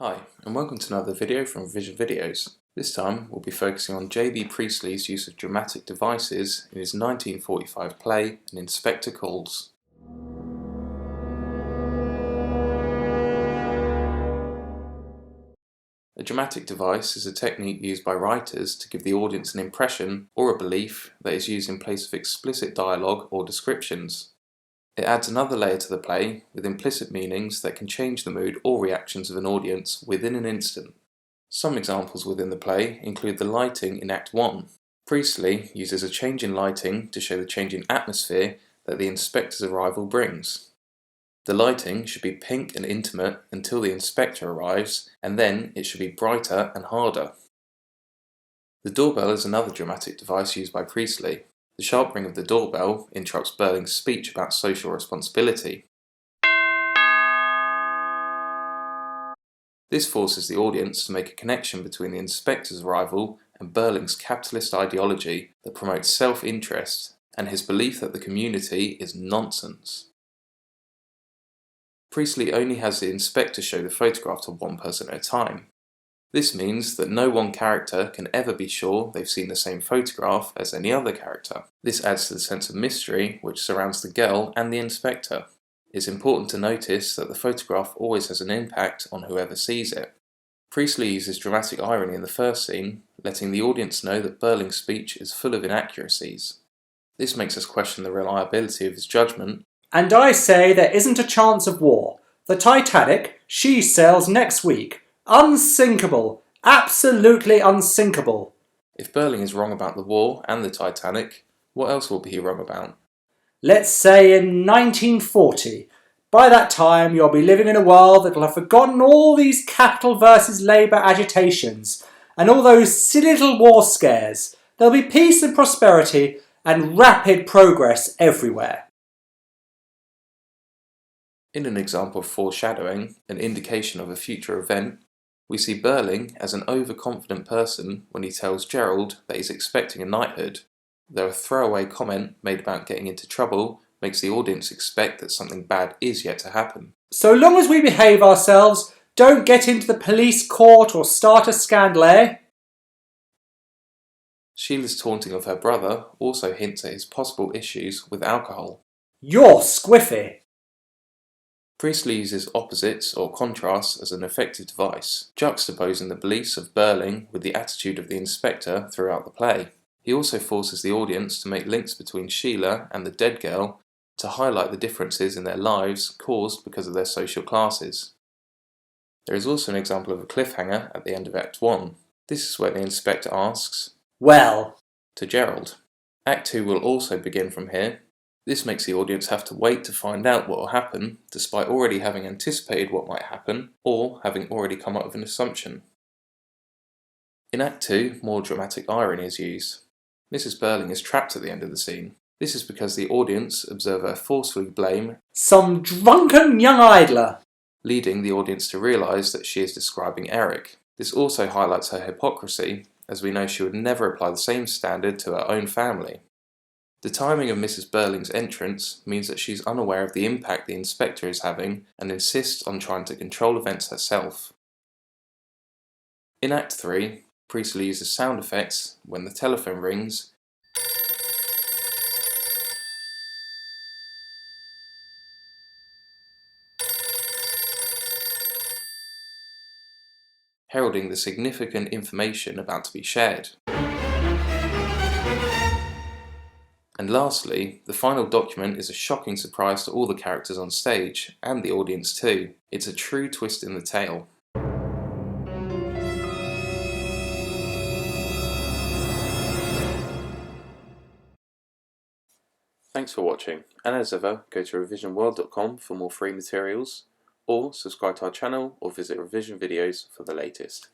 Hi, and welcome to another video from Revision Videos. This time we'll be focusing on J.B. Priestley's use of dramatic devices in his 1945 play An Inspector Calls. A dramatic device is a technique used by writers to give the audience an impression or a belief that is used in place of explicit dialogue or descriptions. It adds another layer to the play with implicit meanings that can change the mood or reactions of an audience within an instant. Some examples within the play include the lighting in Act 1. Priestley uses a change in lighting to show the change in atmosphere that the inspector's arrival brings. The lighting should be pink and intimate until the inspector arrives, and then it should be brighter and harder. The doorbell is another dramatic device used by Priestley. The sharp ring of the doorbell interrupts Burling's speech about social responsibility. This forces the audience to make a connection between the inspector's arrival and Burling's capitalist ideology that promotes self-interest and his belief that the community is nonsense. Priestley only has the inspector show the photograph to one person at a time. This means that no one character can ever be sure they've seen the same photograph as any other character. This adds to the sense of mystery which surrounds the girl and the inspector. It's important to notice that the photograph always has an impact on whoever sees it. Priestley uses dramatic irony in the first scene, letting the audience know that Burling's speech is full of inaccuracies. This makes us question the reliability of his judgment. And I say there isn't a chance of war. The Titanic, she sails next week. Unsinkable. Absolutely unsinkable. If Burling is wrong about the war and the Titanic, what else will he wrong about? Let's say in 1940. By that time you'll be living in a world that will have forgotten all these capital versus labour agitations and all those silly little war scares. There'll be peace and prosperity and rapid progress everywhere. In an example of foreshadowing, an indication of a future event, we see Burling as an overconfident person when he tells Gerald that he's expecting a knighthood, though a throwaway comment made about getting into trouble makes the audience expect that something bad is yet to happen. So long as we behave ourselves, don't get into the police court or start a scandal, eh? Sheila's taunting of her brother also hints at his possible issues with alcohol. You're squiffy. Priestley uses opposites or contrasts as an effective device, juxtaposing the beliefs of Burling with the attitude of the inspector throughout the play. He also forces the audience to make links between Sheila and the dead girl to highlight the differences in their lives caused because of their social classes. There is also an example of a cliffhanger at the end of Act 1. This is where the inspector asks, "Well?" to Gerald. Act 2 will also begin from here. This makes the audience have to wait to find out what will happen, despite already having anticipated what might happen, or having already come up with an assumption. In Act 2, more dramatic irony is used. Mrs. Burling is trapped at the end of the scene. This is because the audience observe her forcefully blame some drunken young idler, leading the audience to realise that she is describing Eric. This also highlights her hypocrisy, as we know she would never apply the same standard to her own family. The timing of Mrs. Burling's entrance means that she's unaware of the impact the inspector is having and insists on trying to control events herself. In Act 3, Priestley uses sound effects when the telephone rings, heralding the significant information about to be shared. And lastly, the final document is a shocking surprise to all the characters on stage, and the audience too. It's a true twist in the tale. Thanks for watching, and as ever, go to revisionworld.com for more free materials, or subscribe to our channel or visit Revision Videos for the latest.